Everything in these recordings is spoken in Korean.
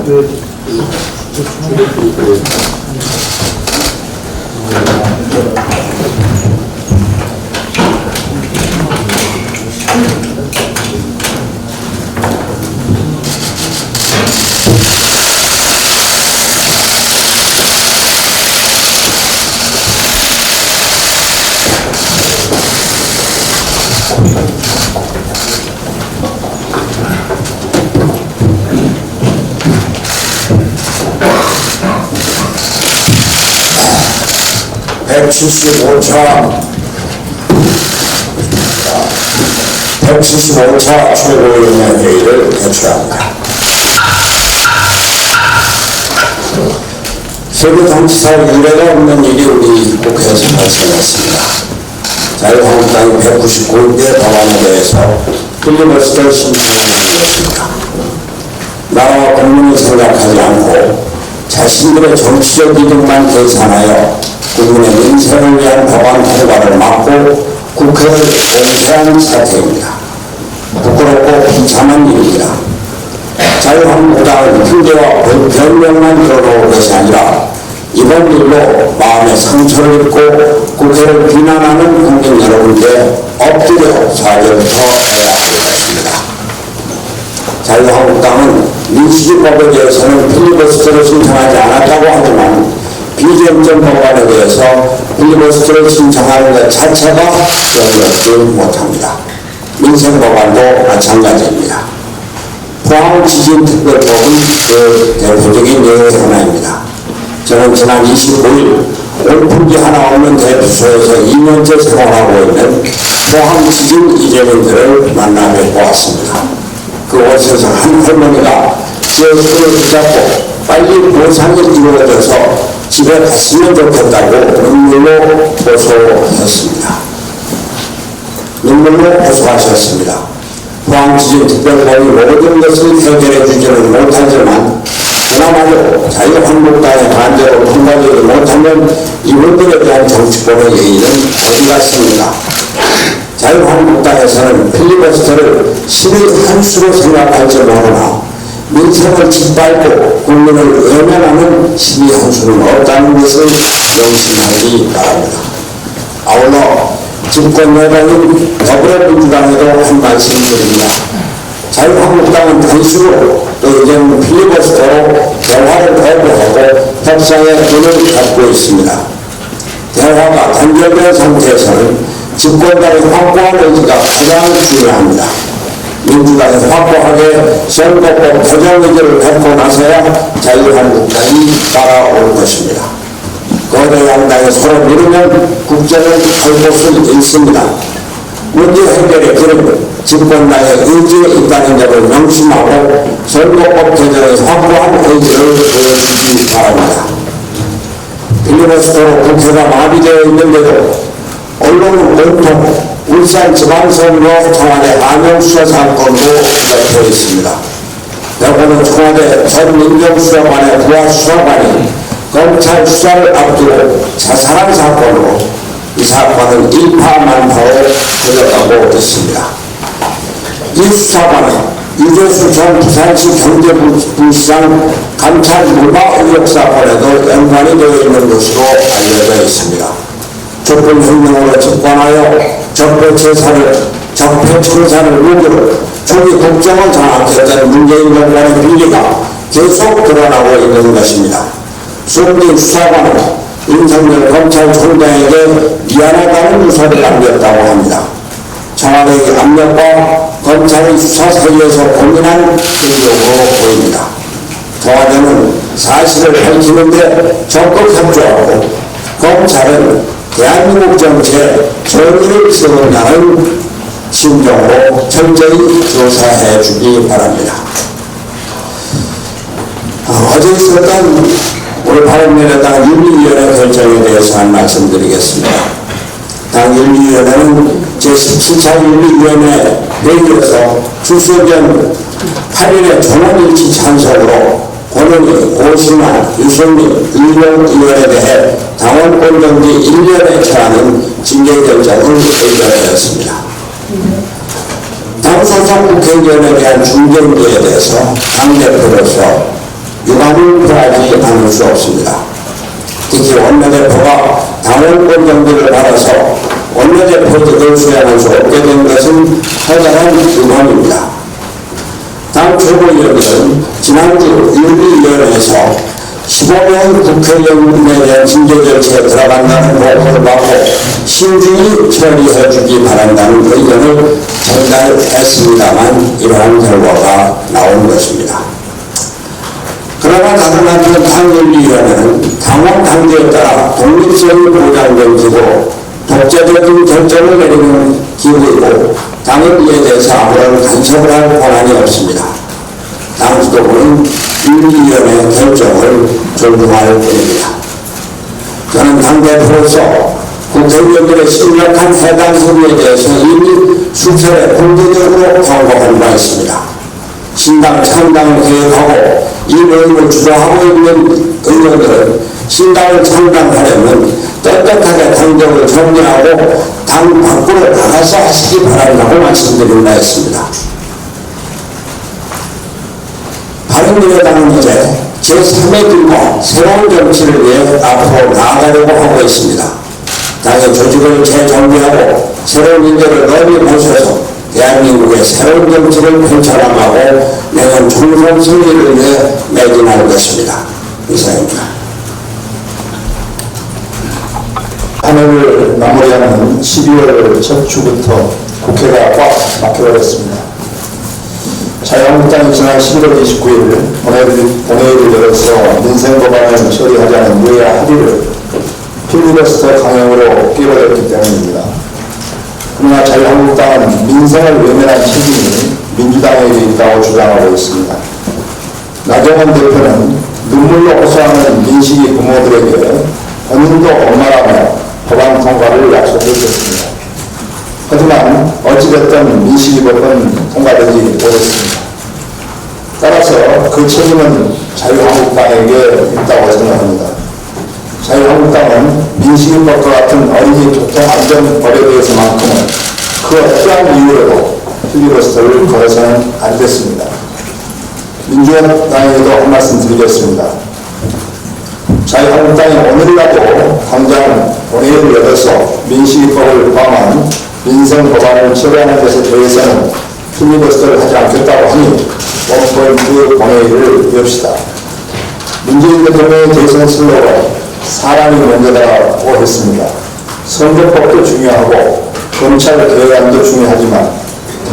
(175차) 최고위원회 회의를 개최합니다. 세계 정치사에 유례가 없는 일이 우리 국회에서 발생했습니다. 자유한국당이 199개 법안에 대해서 필리버스터를 신청하는 것입니다. 나라와 국민을 생각하지 않고 자신들의 정치적 이득만 계산하여 국민의 민생을 위한 법안 통과를 막고 국회를 봉쇄한 사태입니다. 부끄럽고 비참한 일입니다. 자유한국당은 핑계와 변명만 들어놓을 것이 아니라 이번 일로 마음의 상처를 입고 국회를 비난하는 국민 여러분께 엎드려 사죄를 더 해야 할 것입니다. 자유한국당은 민주주의법에 대해서는 필리버스터를 신청하지 않았다고 하지만 비쟁점 법안에 대해서 필리버스터를 신청하는 것 자체가 용납지 못합니다. 민생 법안도 마찬가지입니다. 포항지진특별법은 그 대표적인 예의 하나입니다. 저는 지난 25일 온풍기 하나 없는 대피소에서 2년째 생활하고 있는 포항지진 이재민들을 만나 뵙고 왔습니다. 그곳에서 한 할머니가 제 손을 붙잡고 빨리 보상이 이루어져서 집에 갔으면 좋겠다고 눈물로 호소하셨습니다. 포항지진특별법이 모든 것을 해결해 주지는 못하지만 그나마도 자유한국당의 반대로 통과되지 못하면 이분들에 대한 정치권의 예의는 어디 갔습니까? 자유한국당에서는 필리버스터를 신의 한 수로 생각할지 모르나 민생을 짓밟고 국민을 외면하는 신의 한 수는 없다는 것을 명심하기 바랍니다. 아울러 집권 여당인 더불어민주당에도 한 말씀 드립니다. 자유한국당은 단식으로 또 이제는 필리버스터로 대화를 거부하고 협상의 문을 닫고 있습니다. 대화가 단절된 상태에서는 집권당의 확고한 의지가 가장 중요합니다. 민주당이 확고하게 선거법 개정 의지를 갖고 나서야 자유한국당이 따라올 것입니다. 거대 양당이 서로 미루면 국정을 갈 곳을 잃습니다. 문제 해결의 길은 집권당의 의지에 있다는 점을 명심하고 선거법 개정의 확고한 의지를 보여주기 바랍니다. 필리버스터로 국회가 마비되어 있는데도 언론은 온통 울산 지방선거 청와대 안영수사 사건도 덮여 있습니다. 여권은 청와대 전 민정수사관의 부하 수사관이 검찰 수사를 앞두고 자살한 사건으로 이 사건은 일파만파로 터졌다고 했습니다. 이 수사관은 유재수 전 부산시 경제부시장 감찰 무마 의혹 사건에도 연관이 되어 있는 것으로 알려져 있습니다. 촛불혁명으로 집권하여 적폐청산을 무기로 초기 국정을 장악했던 문재인 정권의 비리가 계속 드러나고 있는 것입니다. 송진 수사관은 윤석열 검찰총장에게 미안하다는 유서를 남겼다고 합니다. 청와대의 압력과 검찰의 수사 사이에서 고민한 행동으로 보입니다. 청와대는 사실을 밝히는데 적극 협조하고 검찰은 대한민국 정치에 정의를 세운다는 심정으로 철저히 조사해 주기 바랍니다. 어제 있었던 우리 바른미래당 윤리위원회 결정에 대해서 한 말씀드리겠습니다. 당 윤리위원회는 제17차 윤리위원회 회의에서 주소견 8일의 전원일치 찬성으로 권은희, 오신환, 유승민, 의원에 대해 당원권 정지 1년에 처하는 징계 결정을 의결하였습니다. 당 소속 국회의원에 대한 중징계에 대해서 당대표로서 유감을 표하지 않을 수 없습니다. 특히 원내대표가 당원권 정지를 받아서 원내대표직을 수행할 수 없게 된 것은 커다란 유감입니다. 당 최고위원들은 지난주 윤리위원회에서 15명 국회의원에 대한 징계 절차에 들어간다는 보고를 받고 신중히 처리해 주기 바란다는 의견을 전달했습니다만 이러한 결과가 나온 것입니다. 그러나 다른 한편 당윤리위원회는 당원 당규에 따라 독립성이 보장된 기구, 독자적인 결정을 내리는 기구이고 당은 이에 대해서 아무런 간섭을 할 권한이 없습니다. 당 지도부는 윤리위원회 결정을 존중할 뿐입니다. 저는 당대표로서 국회의원들의 심각한 해당 행위에 대해서 이미 수차례 공개적으로 경고한 바 있습니다. 신당 창당을 계획하고 이 모임을 주도하고 있는 의원들은 신당을 창당하려면 떳떳하게 당적을 정리하고 당 밖으로 나가서 하시기 바란다고 말씀드린 바 있습니다. 바른미래당은 이제 제3의 길과 새로운 정치를 위해 앞으로 나아가려고 하고 있습니다. 당의 조직을 재정비하고 새로운 인재를 넓이 모셔서 대한민국의 새로운 정치를 펼쳐나가고 내년 총선 승리를 위해 매진할 것입니다. 이상입니다. 한 해를 마무리하는 12월 첫 주부터 국회가 꽉 막혀버렸습니다. 자유한국당이 지난 11월 29일 본회의를 열어서 민생법안을 처리하자는 여야 합의를 필리버스터 강행으로 깨버렸기 때문입니다. 그러나 자유한국당은 민생을 외면한 책임이 민주당에게 있다고 주장하고 있습니다. 나경원 대표는 눈물로 호소하는 민식이 부모들에게 본인도 엄마라며 법안 통과를 약속했습니다. 하지만 어찌됐든 민식이 법은 통과되지 못했습니다. 따라서 그 책임은 자유한국당에게 있다고 생각합니다. 자유한국당은 민식이법과 같은 어린이 교통안전법에 대해서만큼은 그 어떠한 이유로도 필리버스터를 걸어서는 안 됐습니다. 민주당에게도 한 말씀 드리겠습니다. 자유한국당이 오늘이라도 당장 본회의를 열어서 민식이법을 포함한 민생 법안을 처리하는 것에 대해서는 필리버스터를 하지 않겠다고 하니 원포인트 본회의를 엽시다. 문재인 대통령의 대선 슬로건 사람이 먼저다라고 했습니다. 선거법도 중요하고 검찰 개혁안도 중요하지만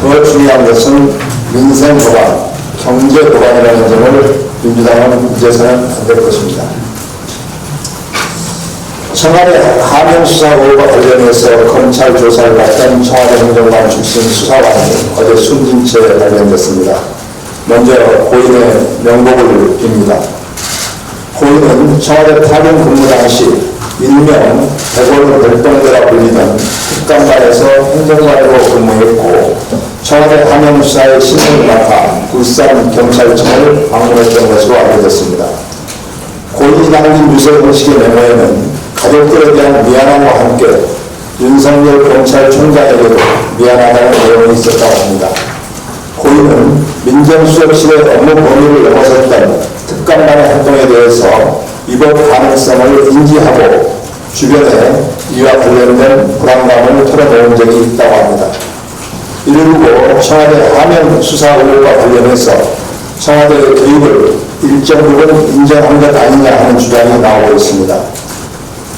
더 중요한 것은 민생 법안, 경제 법안이라는 점을 민주당은 잊어서는 안 될 것입니다. 청와대 하명수사 의혹과 관련해서 검찰 조사를 받던 청와대 행정관 출신 수사관이 어제 숨진 채 발견됐습니다. 먼저 고인의 명복을 빕니다. 고인은 청와대 파견 근무 당시 일명 대골 별동대라 불리던 특감반에서 행정관으로 근무했고 청와대 하명수사의 신임을 맡아 울산 경찰청을 방문했던 것으로 알려졌습니다. 고인이 남긴 유서 공식의 메모에는 가족들에 대한 미안함과 함께 윤석열 검찰총장에게도 미안하다는 내용이 있었다고 합니다. 고인은 민정수석실의 업무 범위를 넘어섰던 특감반의 활동에 대해서 위법 가능성을 인지하고 주변에 이와 관련된 불안감을 털어놓은 적이 있다고 합니다. 이를 두고 청와대 하명 수사 의혹과 관련해서 청와대의 개입을 일정 부분 인정한 것 아니냐 하는 주장이 나오고 있습니다.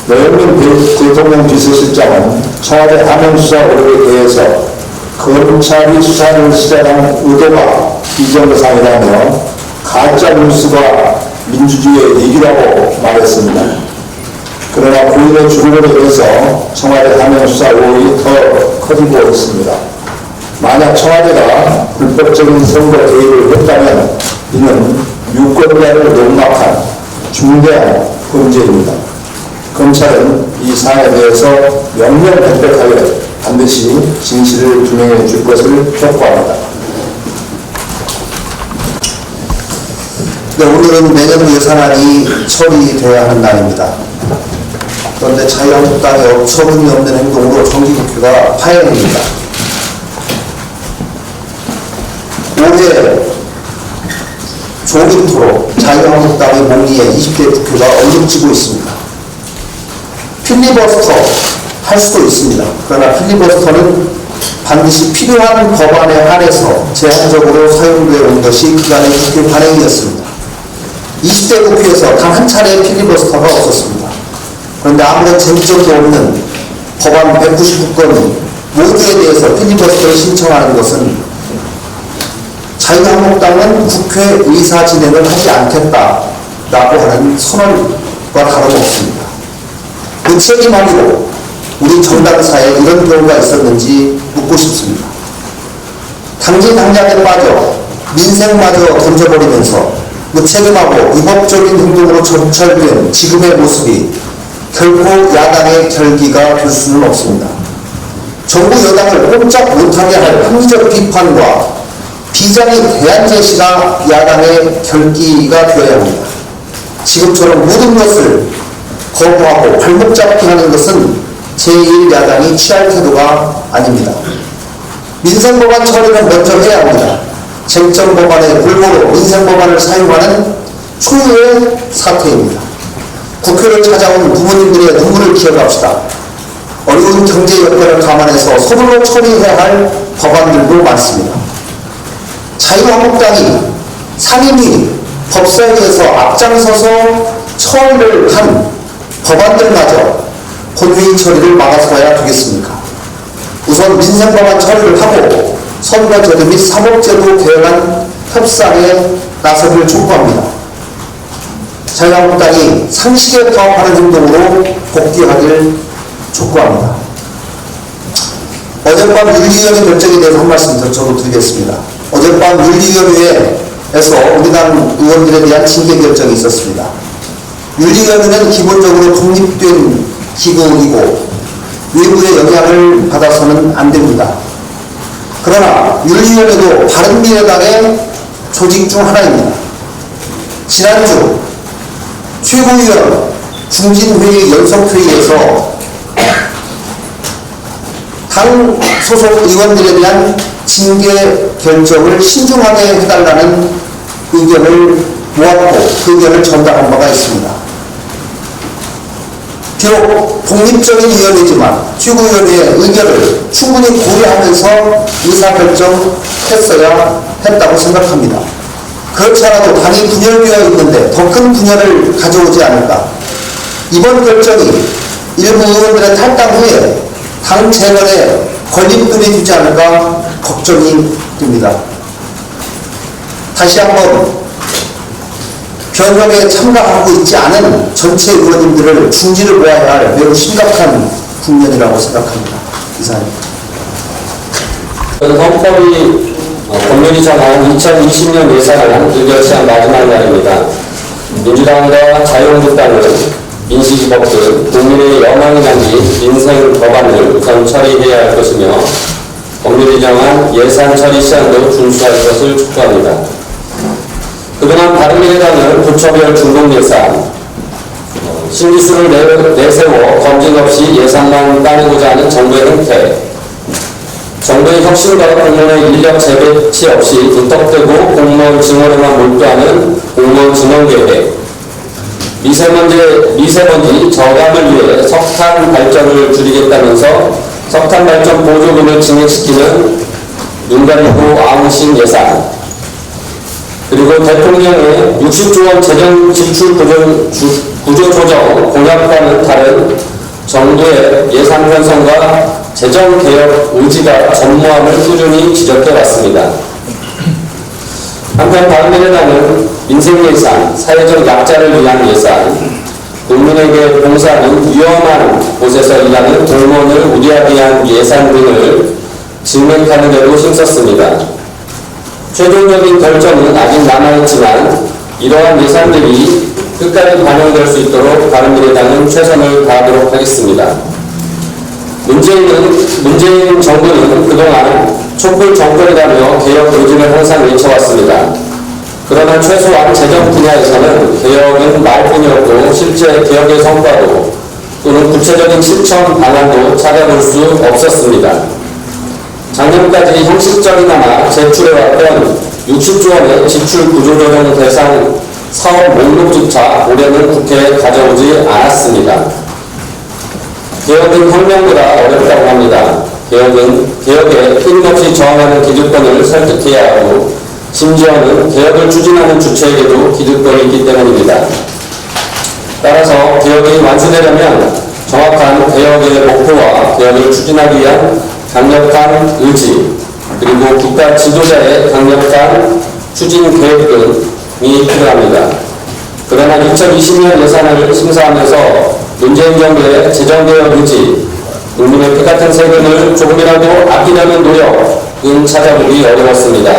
노영민 대통령 비서실장은 청와대 하명 수사 의혹에 대해서 검찰이 수사를 시작한 의도가 비정상이라며 가짜 뉴스가 민주주의의 이기라고 말했습니다. 그러나 고인의 죽음으로 인해서 청와대 하명 수사 의혹이 더 커지고 있습니다. 만약 청와대가 불법적인 선거 개입을 했다면 이는 유권자를 농락한 중대한 범죄입니다. 검찰은 이 사안에 대해서 명명백백하게 반드시 진실을 규명해 줄 것을 촉구합니다. 네, 오늘은 내년 예산안이 처리되어야 하는 날입니다. 그런데 자유한국당의 어처구니 없는 행동으로 정기국회가 파행입니다. 올해 조기 토론, 자유한국당의 목리에 20대 국회가 얼룩지고 있습니다. 필리버스터 할 수도 있습니다. 그러나 필리버스터는 반드시 필요한 법안에 한해서 제한적으로 사용되어 온 것이 그간의 국회 관행이었습니다. 20대 국회에서 단 한 차례 필리버스터가 없었습니다. 그런데 아무런 쟁점도 없는 법안 199건 모두에 대해서 필리버스터를 신청하는 것은 자유한국당은 국회 의사 진행을 하지 않겠다라고 하는 선언과 다름없습니다. 그 책임하기로 우리 정당사에 이런 경우가 있었는지 묻고 싶습니다. 당장에 빠져 민생마저 던져버리면서 무책임하고 위법적인 행동으로 점철된 지금의 모습이 결코 야당의 결기가 될 수는 없습니다. 정부 여당을 꼼짝 못하게 할 합리적 비판과 비장의 대안 제시가 야당의 결기가 되어야 합니다. 지금처럼 모든 것을 거부하고 발목 잡기 하는 것은 제1야당이 취할 태도가 아닙니다. 민생법안 처리는 먼저 해야 합니다. 쟁점 법안의 물모로 민생법안을 사용하는 초유의 사태입니다. 국회를 찾아온 부모님들의 눈물을 기억합시다. 어려운 경제 여건을 감안해서 서둘러 처리해야 할 법안들도 많습니다. 자유한국당이 상임위 법사위에서 앞장서서 처리를 한 법안들마저 본회의 처리를 막아서야 되겠습니까? 우선 민생법안 처리를 하고 선거제도 및 사법제도 개혁안 협상에 나서기를 촉구합니다. 자유한국당이 상식에 부합하는 행동으로 복귀하기를 촉구합니다. 어젯밤 윤리위원회 결정에 대해서 한 말씀 더 저도 드리겠습니다. 어젯밤 윤리위원회에서 우리 당 의원들에 대한 징계 결정이 있었습니다. 윤리위원회는 기본적으로 독립된 기구이고 외부의 영향을 받아서는 안 됩니다. 그러나 윤리위원회도 바른미래당의 조직 중 하나입니다. 지난주 최고위원 중진회의 연석회의에서 당 소속 의원들에 대한 징계 결정을 신중하게 해달라는 의견을 모았고 그 의견을 전달한 바가 있습니다. 비록 독립적인 위원회지만 최고위원회의 의견을 충분히 고려하면서 의사결정했어야 했다고 생각합니다. 그렇지 않아도 당이 분열되어 있는데 더 큰 분열을 가져오지 않을까. 이번 결정이 일부 의원들의 탈당 후에 당 재건에 걸림돌이 되지 않을까 걱정이 됩니다. 다시 한번 변혁에 참가하고 있지 않은 전체 의원님들을 중지를 모아야 할 매우 심각한 국면이라고 생각합니다. 이상입니다. 헌법이 법률이 정한 2020년 예산안 의결시한 마지막 날입니다. 민주당과 자유한국당은 민식이법 등 국민의 여망이 담긴 민생 법안을 우선 처리해야 할 것이며 법률이 정한 예산 처리 시한도 준수할 것을 촉구합니다. 그동안 바른미래당은 부처별 중공예산, 신기술을 내세워 검증 없이 예산만 따내고자 하는 정부의 행태, 정부의 혁신과 공무원의 인력 재배치 없이 무턱대고 공무원 증원에만 몰두하는 공무원 증원 계획, 미세먼지 저감을 위해 석탄 발전을 줄이겠다면서 석탄 발전 보조금을 증액시키는 눈 가리고 아웅식 예산, 그리고 대통령의 60조 원 재정 지출 구조 조정 공약과는 다른 정부의 예산 편성과 재정 개혁 의지가 전무함을 꾸준히 지적해왔습니다. 한편 바른미래당은 민생 예산, 사회적 약자를 위한 예산, 국민에게 봉사하는 위험한 곳에서 일하는 공무원을 우대하기 위한 예산 등을 증명하는 데도 힘썼습니다. 최종적인 결정은 아직 남아있지만 이러한 예산들이 끝까지 반영될 수 있도록 바른미래당은 최선을 다하도록 하겠습니다. 문재인 정부는 그동안 촛불 정권이라며 개혁 의지를 항상 외쳐왔습니다. 그러나 최소한 재정 분야에서는 개혁은 말뿐이었고 실제 개혁의 성과도 또는 구체적인 실천 방안도 찾아볼 수 없었습니다. 작년까지 형식적이나마 제출해왔던 60조 원의 지출 구조조정 대상 사업 목록조차 올해는 국회에 가져오지 않았습니다. 개혁은 혁명보다 어렵다고 합니다. 개혁에 끊임없이 저항하는 기득권을 설득해야 하고 심지어는 개혁을 추진하는 주체에게도 기득권이 있기 때문입니다. 따라서 개혁이 완수되려면 정확한 개혁의 목표와 개혁을 추진하기 위한 강력한 의지, 그리고 국가 지도자의 강력한 추진 계획 등이 필요합니다. 그러나 2020년 예산을 심사하면서 문재인 정부의 재정개혁 의지, 국민의 피 같은 세금을 조금이라도 아끼려는 노력은 찾아보기 어려웠습니다.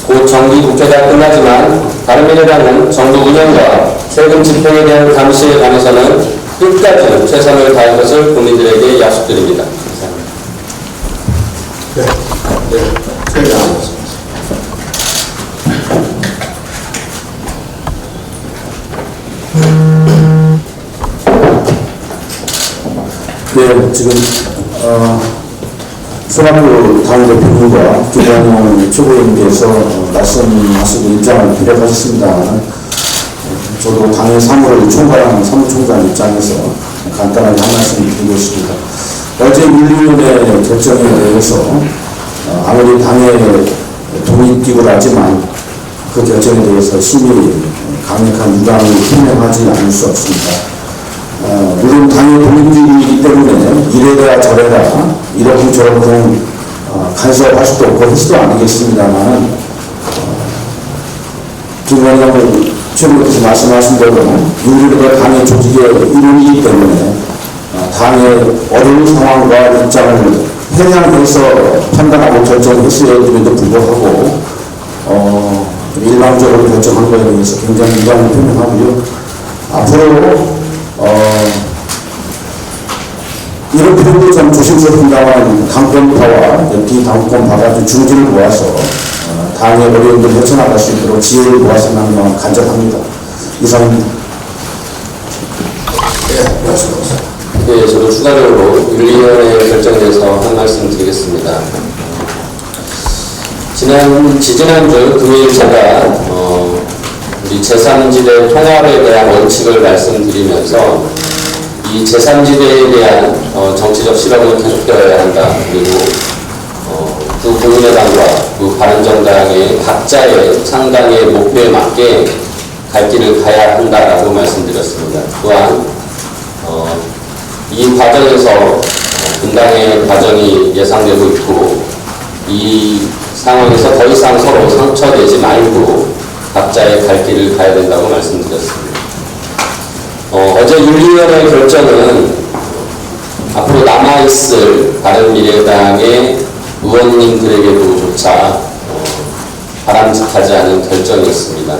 곧 정기국회가 끝나지만 바른미래당은 정부 운영과 세금 집행에 대한 감시에 관해서는 끝까지 최선을 다할 것을 국민들에게 약속드립니다. 감사합니다. 네, 지금 손학규 당대표님과 김관영 최고위원께서 말씀하시고 입장을 비력하셨습니다만 저도 당의 사무총장 입장에서 간단하게 한 말씀 드리겠습니다. 어제 윤리위원회 결정에 대해서 아무리 당의 독립기구라지만 그 결정에 대해서 심히 강력한 유감을 표명하지 않을 수 없습니다. 물론 당의 독립기구이기 때문에 이래라 저래라 이렇게 저렇게 간섭할 수도 없고 할 수도 아니겠습니다만 김관영 최고께서 말씀하신 대로 윤리위가 당의 조직의 일원이기 때문에 당의 어려운 상황과 입장을 해양해서 판단하고 결정했어야 됨에도 불구하고 일방적으로 결정한 거에 대해서 굉장히 유감을 표명하고요. 앞으로 이런 부분도 좀 조심스럽습니다만 당권파와 비당권파가 좀 중지를 모아서 당의 어려움을 헤쳐나갈 수 있도록 지혜를 모았으면 하는 마음 간절합니다. 이상입니다. 네, 말씀하세요. 네, 저도 추가적으로 윤리위원회 결정에 대해서 한 말씀 드리겠습니다. 지지난주 금요일 제가 우리 제3지대 통합에 대한 원칙을 말씀드리면서 이 제3지대에 대한 정치적 실험은 계속되어야 한다. 그리고 그 국민의당과 그 바른정당의 각자의 상당의 목표에 맞게 갈 길을 가야 한다라고 말씀드렸습니다. 또한 이 과정에서 분당의 과정이 예상되고 있고 이 상황에서 더 이상 서로 상처내지 말고 각자의 갈 길을 가야 된다고 말씀드렸습니다. 어제 윤리위원회 결정은 앞으로 남아있을 바른미래당의 의원님들에게도조차 바람직하지 않은 결정이었습니다.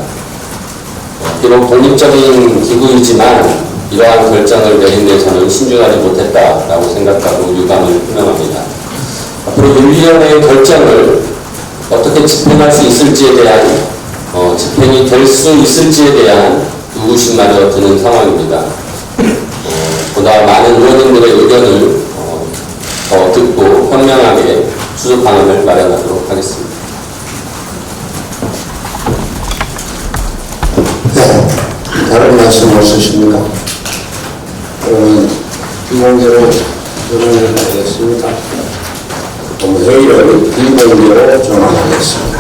비록 독립적인 기구이지만 이러한 결정을 내린 데 저는 신중하지 못했다라고 생각하고 유감을 표명합니다. 앞으로 윤리위원회의 결정을 어떻게 집행할 수 있을지에 대한 집행이 될 수 있을지에 대한 의구심마저 드는 상황입니다. 보다 많은 의원님들의 의견을 더 듣고 현명하게 수습 방안을 마련하도록 하겠습니다. 네, 다른 말씀 없으십니까? 그러면 비공개로 전환을 하겠습니다. 회의를 비공개로 전환하겠습니다.